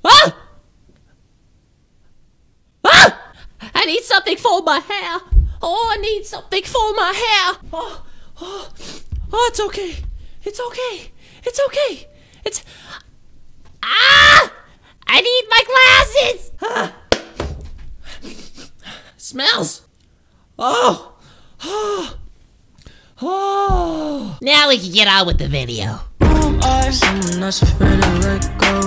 Ah! Ah! I need something for my hair. Oh, I need something for my hair. Oh, it's okay. It's okay. It's okay. It's... Ah! I need my glasses. Ah. Smells. Oh. Oh. Oh. Now we can get on with the video. Someone that's afraid to let go.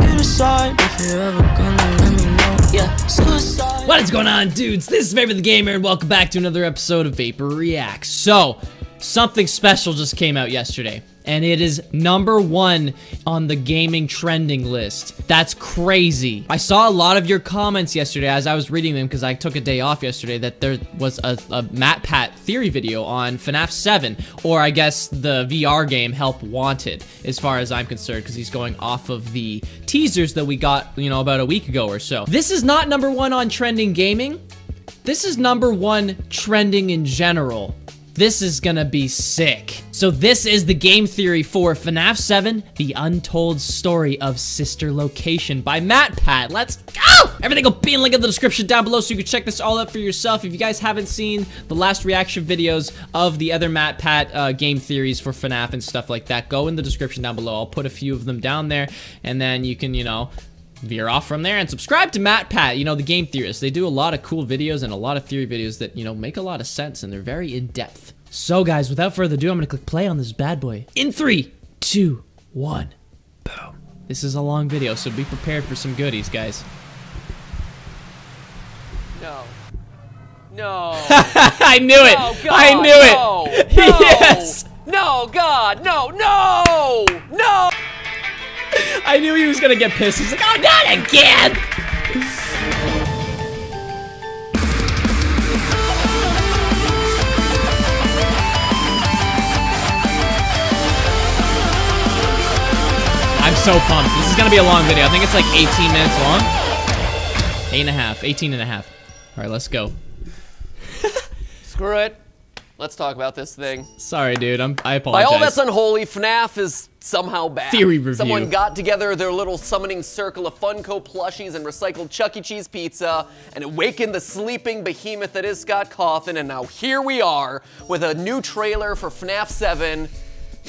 You decide if you're ever gonna let me know. Yeah, suicide. What is going on, dudes? This is VaporTheGamer, and welcome back to another episode of Vapor Reacts. So, something special just came out yesterday, and it is #1 on the gaming trending list. That's crazy. I saw a lot of your comments yesterday as I was reading them because I took a day off yesterday that there was a MatPat theory video on FNAF 7, or I guess the VR game Help Wanted, as far as I'm concerned, because he's going off of the teasers that we got, you know, about a week ago or so. This is not #1 on trending gaming. This is #1 trending in general. This is gonna be sick. So this is the game theory for FNAF 7, The Untold Story of Sister Location by MatPat. Let's go! Everything will be in link in the description down below so you can check this all out for yourself. If you guys haven't seen the last reaction videos of the other MatPat game theories for FNAF and stuff like that, go in the description down below. I'll put a few of them down there, and then you can, you know, veer off from there and subscribe to MatPat, you know, the game theorists. They do a lot of cool videos and a lot of theory videos that, you know, make a lot of sense, and they're very in-depth. So guys, without further ado, I'm gonna click play on this bad boy. In 3, 2, 1, boom. This is a long video, so be prepared for some goodies, guys. No. No. I knew it! No, God, I knew it! No, Yes! No, God, no, no! No! I knew he was gonna get pissed. He's like, oh, not again! I'm so pumped. This is gonna be a long video. I think it's like 18 minutes long. 18 and a half. All right, let's go. Screw it. Let's talk about this thing. Sorry, dude. I apologize. By all that's unholy, FNAF is somehow back. Theory review. Someone got together their little summoning circle of Funko plushies and recycled Chuck E. Cheese pizza and awakened the sleeping behemoth that is Scott Cawthon, and now here we are with a new trailer for FNAF 7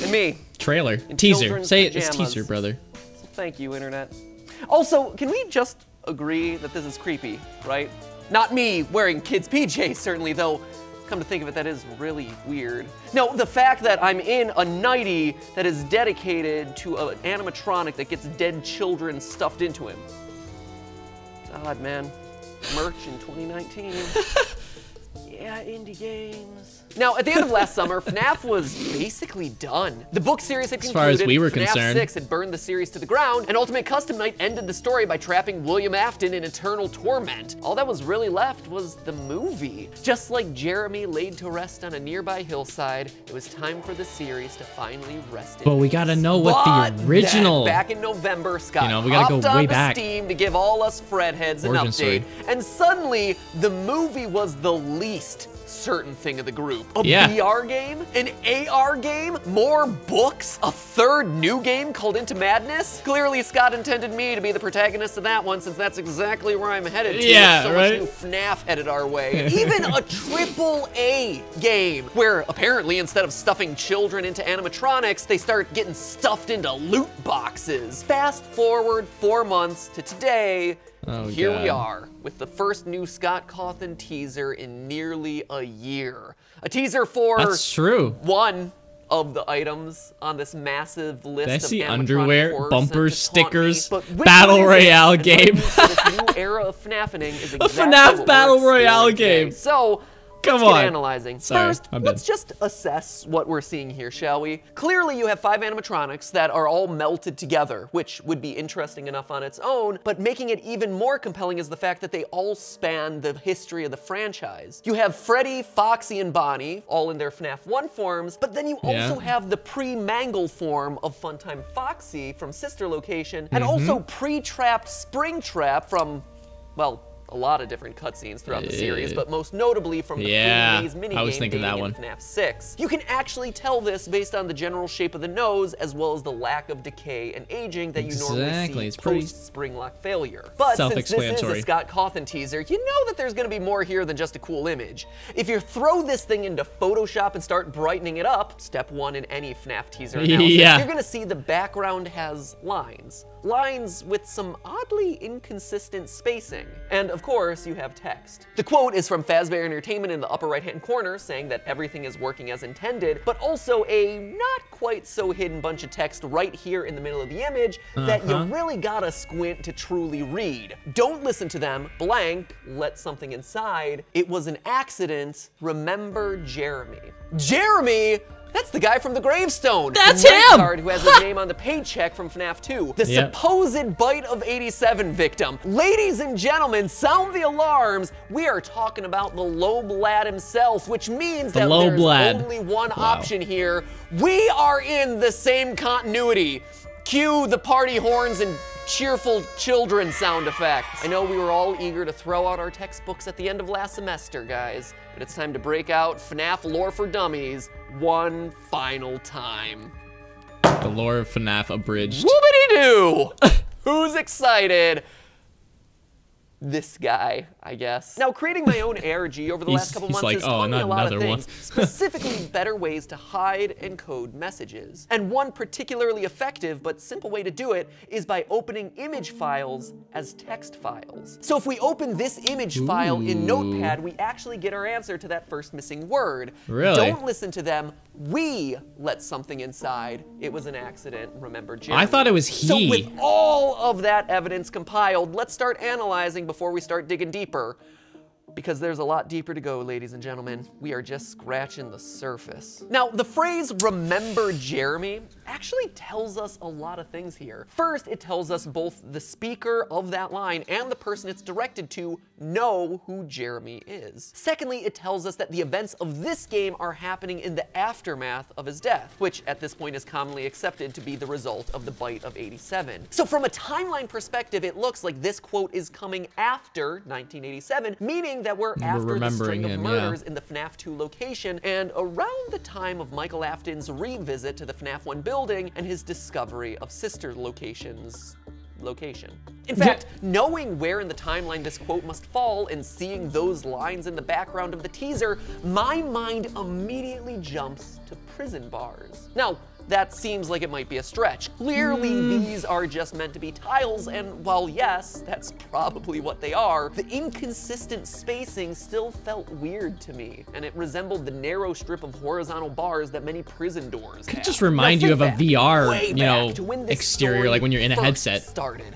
and me. Trailer. In Teaser. Say it. pajamas. It's teaser, brother. So thank you, Internet. Also, can we just agree that this is creepy, right? Not me wearing kids' PJs, certainly, though. Come to think of it, that is really weird. No, the fact that I'm in a nightie that is dedicated to an animatronic that gets dead children stuffed into him. God, man. Merch in 2019. Yeah, indie games. Now, at the end of last summer, FNAF was basically done. The book series had concluded. As far as we were FNAF concerned. 6 had burned the series to the ground, and Ultimate Custom Night ended the story by trapping William Afton in eternal torment. All that was really left was the movie. Just like Jeremy laid to rest on a nearby hillside, it was time for the series to finally rest in But we peace. gotta know what the original. Then, back in November, Scott, You know, we gotta go hopped way onto back. Steam to give all us Fred heads an Origin update, story. and suddenly the movie was the least certain thing of the group. A VR game? An AR game? More books? A third new game called Into Madness? Clearly Scott intended me to be the protagonist of that one, since that's exactly where I'm headed to. Yeah, so right? much new FNAF headed our way. Even a AAA game, where apparently instead of stuffing children into animatronics, they start getting stuffed into loot boxes. Fast forward 4 months to today, here we are, with the first new Scott Cawthon teaser in nearly a year. A teaser for That's true. one of the items on this massive list Did I of see animatronic underwear, horrors bumpers, sent to taunt me, stickers, but which battle one is it? royale And what it game? means for this new era of FNAFing is exactly FNAF what battle we're royale exploring today. game. So, Come let's on. get analyzing. Sorry, First, I'm let's done. just assess what we're seeing here, shall we? Clearly, you have 5 animatronics that are all melted together, which would be interesting enough on its own, but making it even more compelling is the fact that they all span the history of the franchise. You have Freddy, Foxy, and Bonnie, all in their FNAF 1 forms, but then you also have the pre-Mangle form of Funtime Foxy from Sister Location, and also pre-trapped Springtrap from, well, a lot of different cutscenes throughout the series, but most notably from the free maze minigame dating in FNAF 6. You can actually tell this based on the general shape of the nose, as well as the lack of decay and aging that you normally see post-spring lock failure. But since this is a Scott Cawthon teaser, you know that there's gonna be more here than just a cool image. If you throw this thing into Photoshop and start brightening it up, step 1 in any FNAF teaser analysis, you're gonna see the background has lines. Lines with some oddly inconsistent spacing. And of course, you have text. The quote is from Fazbear Entertainment in the upper right-hand corner, saying that everything is working as intended, but also a not quite so hidden bunch of text right here in the middle of the image that you really gotta squint to truly read. Don't listen to them, blank, let something inside. It was an accident, remember Jeremy. Jeremy? That's the guy from the gravestone. That's the him! Card who has his name on the paycheck from FNAF 2. The supposed Bite of 87 victim. Ladies and gentlemen, sound the alarms. We are talking about the Loeb lad himself, which means that there's only one option here. We are in the same continuity. Cue the party horns and cheerful children sound effects. I know we were all eager to throw out our textbooks at the end of last semester, guys, but it's time to break out FNAF lore for dummies one final time. The lore of FNAF abridged. Whoopity-doo! Who's excited? This guy, I guess. Now, creating my own ARG over the last couple months has taught me a lot of things, specifically better ways to hide and code messages. And one particularly effective but simple way to do it is by opening image files as text files. So if we open this image file in Notepad, we actually get our answer to that first missing word. Really? Don't listen to them. We let something inside. It was an accident, remember Jeremy. I thought it was he. So with all of that evidence compiled, let's start analyzing before we start digging deeper. Because there's a lot deeper to go, ladies and gentlemen. We are just scratching the surface. Now, the phrase, remember Jeremy, actually tells us a lot of things here. First, it tells us both the speaker of that line and the person it's directed to know who Jeremy is. Secondly, it tells us that the events of this game are happening in the aftermath of his death, which at this point is commonly accepted to be the result of the Bite of 87. So from a timeline perspective, it looks like this quote is coming after 1987, meaning that we're after the string of murders in the FNAF 2 location and around the time of Michael Afton's revisit to the FNAF 1 building and his discovery of sister locations. In fact, knowing where in the timeline this quote must fall and seeing those lines in the background of the teaser, my mind immediately jumps to prison bars. Now, that seems like it might be a stretch. Clearly, these are just meant to be tiles, and while yes, that's probably what they are, the inconsistent spacing still felt weird to me, and it resembled the narrow strip of horizontal bars that many prison doors have. Could just remind you of a VR, you know, exterior, like when you're in a headset.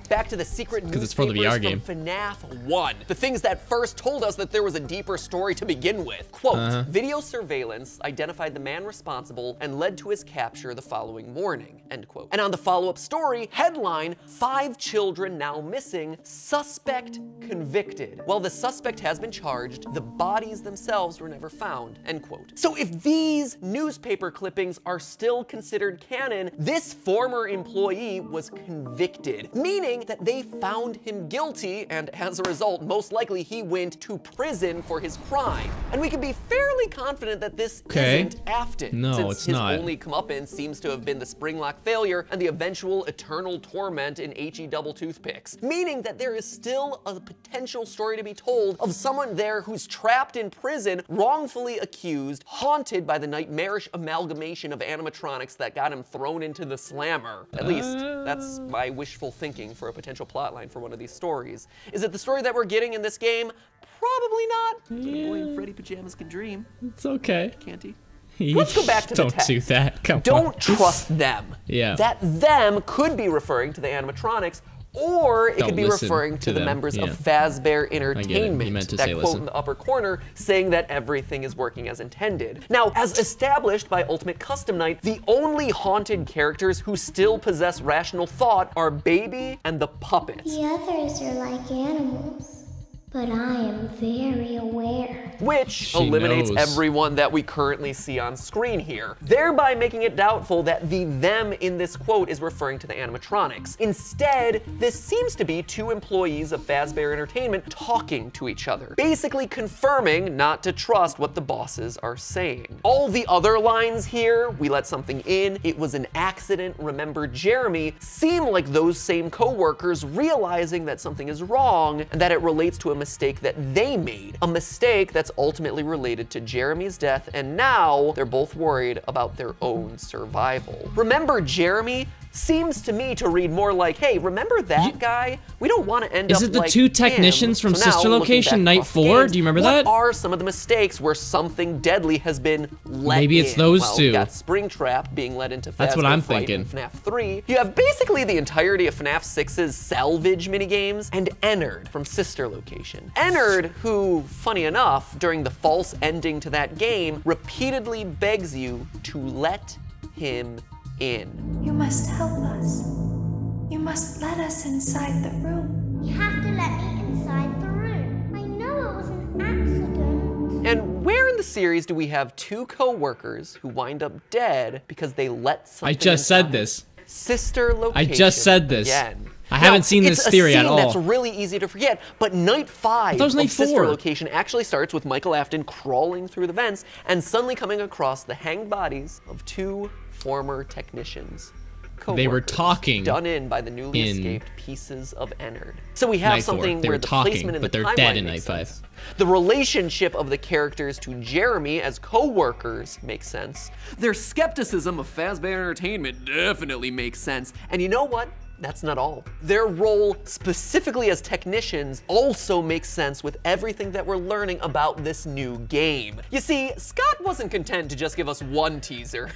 Back to the secret because it's for the VR game. From FNAF 1. The things that first told us that there was a deeper story to begin with. Quote, video surveillance identified the man responsible and led to his capture the following morning, end quote. And on the follow-up story, headline, 5 children now missing, suspect convicted. While the suspect has been charged, the bodies themselves were never found, end quote. So if these newspaper clippings are still considered canon, this former employee was convicted, meaning that they found him guilty, and as a result, most likely he went to prison for his crime. And we can be fairly confident that this isn't Afton, since his only comeuppance seems to have been the spring lock failure and the eventual eternal torment in HE double toothpicks, meaning that there is still a potential story to be told of someone there who's trapped in prison, wrongfully accused, haunted by the nightmarish amalgamation of animatronics that got him thrown into the slammer. At least, that's my wishful thinking for a potential plotline for one of these stories. Is it the story that we're getting in this game? Probably not. But a boy in Freddy pajamas can dream. It's okay. Can't he? Let's go back to the text. Don't do that. Come on. Don't trust them. Yeah. That them could be referring to the animatronics, or it could be referring to the members of Fazbear Entertainment. You meant to that say quote listen. in the upper corner saying that everything is working as intended. Now, as established by Ultimate Custom Night, the only haunted characters who still possess rational thought are Baby and the puppet. The others are like animals, But I am very aware. Which eliminates everyone that we currently see on screen here, thereby making it doubtful that the them in this quote is referring to the animatronics. Instead, this seems to be two employees of Fazbear Entertainment talking to each other, basically confirming not to trust what the bosses are saying. All the other lines here, we let something in, it was an accident, remember Jeremy, seem like those same co-workers realizing that something is wrong and that it relates to a mistake that they made, a mistake that's ultimately related to Jeremy's death, and now they're both worried about their own survival. Remember Jeremy seems to me to read more like, hey, remember that guy? We don't want to end up like him. Is it the two technicians from Sister Location Night 4? Do you remember that? What are some of the mistakes where something deadly has been let Maybe it's those two. You got Springtrap being led into That's what I'm thinking. FNAF 3. You have basically the entirety of FNAF 6's salvage minigames, and Ennard from Sister Location. Ennard, who, funny enough, during the false ending to that game, repeatedly begs you to let him in. You must help us. You must let us inside the room. You have to let me inside the room. I know it was an accident. And where in the series do we have two co-workers who wind up dead because they let something I just said this. Sister Location. I just said this. Again. I haven't seen this theory at all. That's really easy to forget, but Night 5 of Sister Location actually starts with Michael Afton crawling through the vents and suddenly coming across the hanged bodies of two former technicians. They were talking. Done in by the newly escaped pieces of Ennard. So we have something where the placement in the timeline makes sense. The relationship of the characters to Jeremy as co-workers makes sense. Their skepticism of Fazbear Entertainment definitely makes sense. And you know what? That's not all. Their role specifically as technicians also makes sense with everything that we're learning about this new game. You see, Scott wasn't content to just give us one teaser.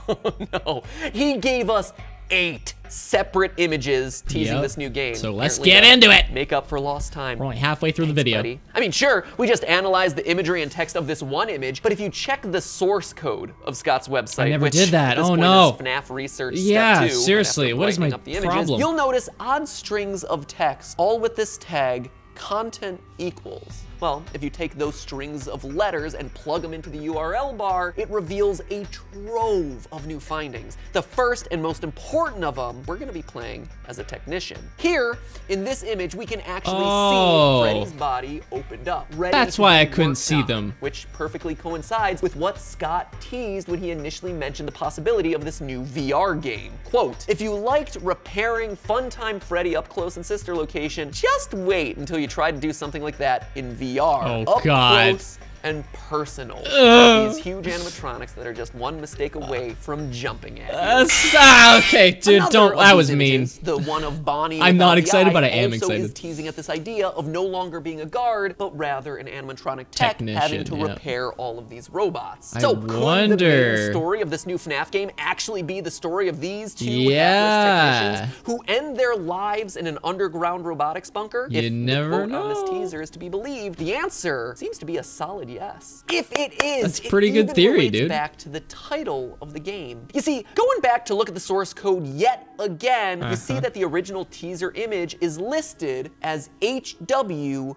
Oh no, he gave us 8 separate images teasing this new game. So let's get into it. Make up for lost time. We're only halfway through the video. Buddy. I mean, sure, we just analyzed the imagery and text of this one image, but if you check the source code of Scott's website, I never which did that. At this oh point no. is FNAF research yeah, step 2, seriously, what is my problem? You'll notice odd strings of text, all with this tag, content equals. Well, if you take those strings of letters and plug them into the URL bar, it reveals a trove of new findings. The first and most important of them, we're gonna be playing as a technician. Here, in this image, we can actually see Freddy's body opened up. That's why I couldn't see them. Which perfectly coincides with what Scott teased when he initially mentioned the possibility of this new VR game. Quote, if you liked repairing Funtime Freddy up close in Sister Location, just wait until you try to do something like that in VR. Up close and personal. These huge animatronics that are just one mistake away from jumping at you. Okay, dude, don't. That was mean. The one of Bonnie. I'm not excited, but I am also excited. Is teasing at this idea of no longer being a guard, but rather an animatronic tech having to repair all of these robots. So could the main story of this new FNAF game actually be the story of these two hapless technicians who end their lives in an underground robotics bunker? You never know. On this teaser is to be believed, the answer seems to be a solid yes. If it is, that's pretty good theory, dude. Back to the title of the game. You see, going back to look at the source code yet again, you see that the original teaser image is listed as hw.jpg.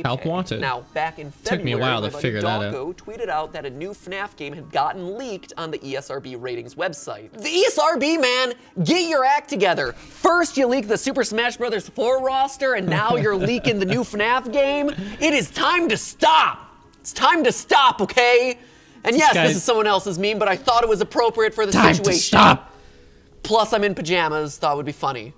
Help wanted. Now, back in February, took me a while to figure that out. Tweeted out that a new FNAF game had gotten leaked on the ESRB ratings website. The ESRB, man, get your act together. First, you leak the Super Smash Bros. 4 roster, and now you're leaking the new FNAF game. It is time to stop. It's time to stop, okay? And yes, this is someone else's meme, but I thought it was appropriate for the situation. Time to stop. Plus, I'm in pajamas. Thought it would be funny.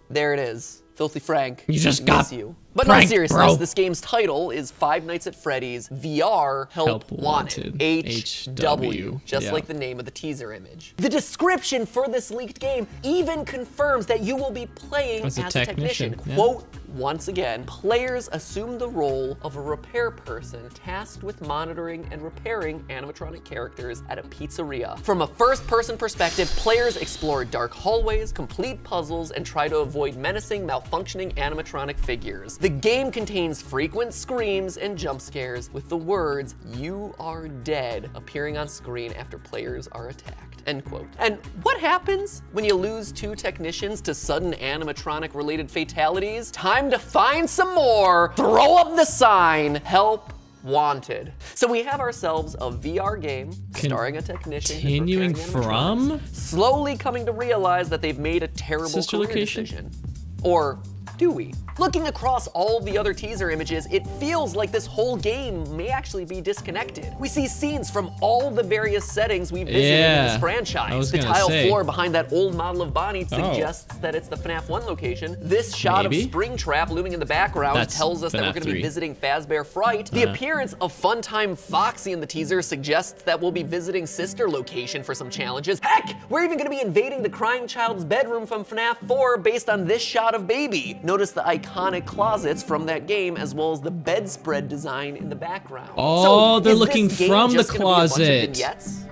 There it is. Filthy Frank. You just got you. But no seriousness, this game's title is Five Nights at Freddy's VR Help Wanted. HW. Just like the name of the teaser image. The description for this leaked game even confirms that you will be playing as a technician. Quote, once again, players assume the role of a repair person tasked with monitoring and repairing animatronic characters at a pizzeria. From a first-person perspective, players explore dark hallways, complete puzzles, and try to avoid menacing, malfunctioning functioning animatronic figures. The game contains frequent screams and jump scares with the words, "You are dead," appearing on screen after players are attacked, end quote. And what happens when you lose 2 technicians to sudden animatronic related fatalities? Time to find some more. Throw up the sign, help wanted. So we have ourselves a VR game starring a technician continuing from slowly coming to realize that they've made a terrible career decision. Or do we? Looking across all the other teaser images, it feels like this whole game may actually be disconnected. We see scenes from all the various settings we've visited in this franchise. The tile floor behind that old model of Bonnie suggests that it's the FNAF 1 location. This shot of Springtrap looming in the background tells us that we're gonna be visiting Fazbear Fright. The appearance of Funtime Foxy in the teaser suggests that we'll be visiting Sister Location for some challenges. Heck, we're even gonna be invading the crying child's bedroom from FNAF 4 based on this shot of Baby. Notice the iconic closets from that game, as well as the bedspread design in the background. Oh, so they're looking from the closet.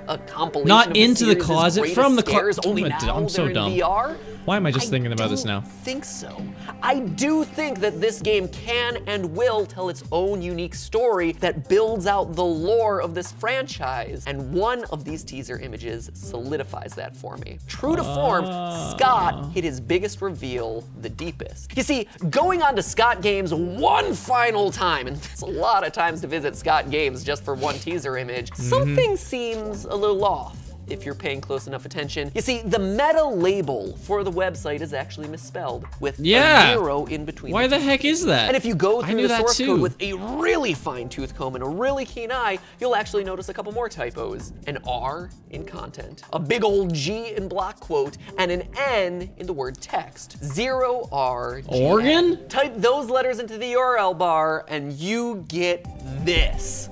A compilation not of into the series' closet, from the closet. Only now I'm so they're in dumb. VR? Why am I just thinking about this now? I think so. I do think that this game can and will tell its own unique story that builds out the lore of this franchise. And one of these teaser images solidifies that for me. True to form, Scott hit his biggest reveal the deepest. You see, going on to Scott Games one final time, and it's a lot of times to visit Scott Games just for one teaser image, something seems a little off. If you're paying close enough attention. You see, the meta label for the website is actually misspelled with a 0 in between. Why the heck is that? And if you go through the source code with a really fine tooth comb and a really keen eye, you'll actually notice a couple more typos. An R in content, a big old G in block quote, and an N in the word text. 0R. Organ? Type those letters into the URL bar and you get this.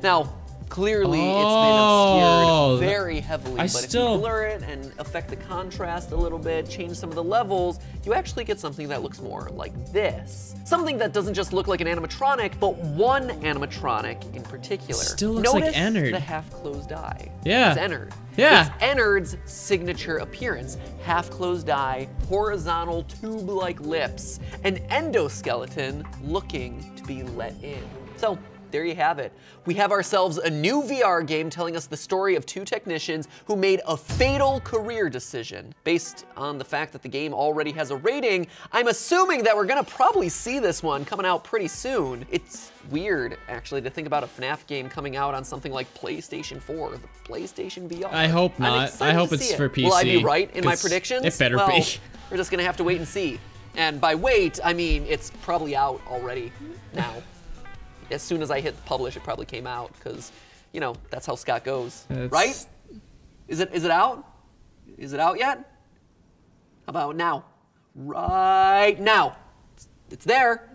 Now, clearly, it's been obscured very heavily, but if you blur it and affect the contrast a little bit, change some of the levels, you actually get something that looks more like this. Something that doesn't just look like an animatronic, but one animatronic in particular. Still looks like Ennard. Notice the half-closed eye. Yeah. It's Ennard. Yeah. It's Ennard's signature appearance. Half-closed eye, horizontal tube-like lips, an endoskeleton looking to be let in. So, there you have it. We have ourselves a new VR game telling us the story of 2 technicians who made a fatal career decision. Based on the fact that the game already has a rating, I'm assuming that we're gonna probably see this one coming out pretty soon. It's weird, actually, to think about a FNAF game coming out on something like PlayStation 4, the PlayStation VR. I hope not. I hope it's for PC. Will I be right in my predictions? It better well, be. We're just gonna have to wait and see. And by wait, I mean it's probably out already now. As soon as I hit publish, it probably came out because, you know, that's how Scott goes, right? Is it out? Is it out yet? How about now? Right now. It's there.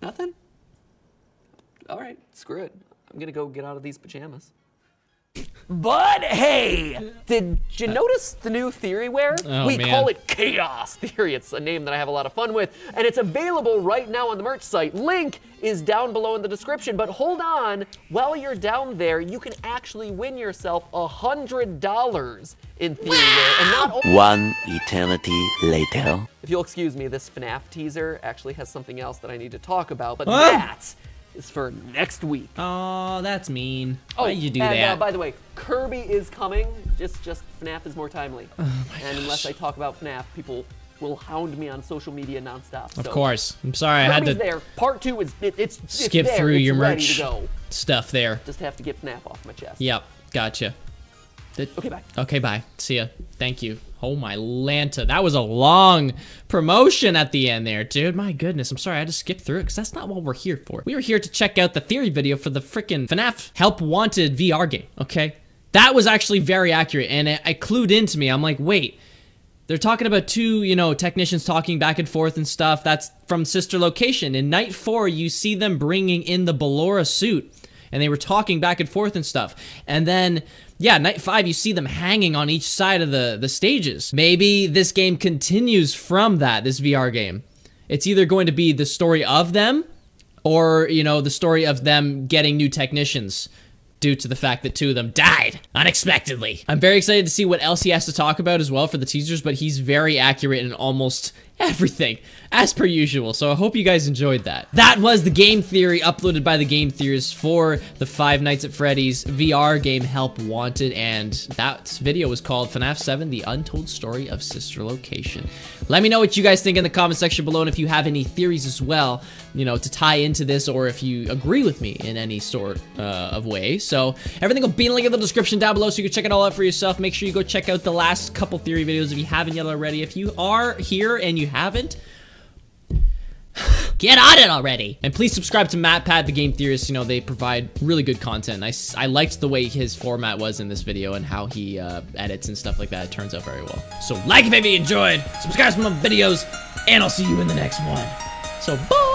Nothing? All right, screw it. I'm gonna go get out of these pajamas. But hey, did you notice the new Theoryware? We call it Chaos Theory. It's a name that I have a lot of fun with, and it's available right now on the merch site. Link is down below in the description, but hold on, while you're down there, you can actually win yourself $100 in Theoryware, and not only— One eternity later. If you'll excuse me, this FNAF teaser actually has something else that I need to talk about, but that is for next week. Oh, that's mean. Why'd you do and, that? by the way, Kirby is coming. Just FNAF is more timely. Oh my and unless I talk about FNAF, people will hound me on social media nonstop. Of course. I'm sorry, Kirby's I had to there. Part 2 is it's skip there. through it's your ready merch to go. stuff there. Just have to get FNAF off my chest. Yep, gotcha. Okay, bye. Okay, bye. See ya. Thank you. Oh my Lanta, that was a long promotion at the end there, dude. My goodness, I'm sorry I had to skip through it because that's not what we're here for. We were here to check out the theory video for the frickin' FNAF Help Wanted VR game, okay? That was actually very accurate, and it clued into me. I'm like, wait, they're talking about 2, you know, technicians talking back and forth and stuff. That's from Sister Location. In Night 4, you see them bringing in the Ballora suit, and they were talking back and forth and stuff. And then, yeah, Night 5, you see them hanging on each side of the stages. Maybe this game continues from that, this VR game. It's either going to be the story of them, or, you know, the story of them getting new technicians due to the fact that 2 of them died unexpectedly. I'm very excited to see what else he has to talk about as well for the teasers, but he's very accurate in almost everything, as per usual. So I hope you guys enjoyed that. That was the game theory uploaded by the Game Theorists for the Five Nights at Freddy's VR game Help Wanted, and that video was called FNAF 7: The Untold Story of Sister Location. Let me know what you guys think in the comment section below, and if you have any theories as well, you know, to tie into this, or if you agree with me in any sort of way. So everything will be in the link in the description down below, so you can check it all out for yourself. Make sure you go check out the last couple theory videos if you haven't yet already. If you are here and you haven't, get on it already. And please subscribe to MatPat, the Game Theorists. You know, they provide really good content. I liked the way his format was in this video and how he edits and stuff like that. It turns out very well. So like if you enjoyed, subscribe to my videos, and I'll see you in the next one. So bye.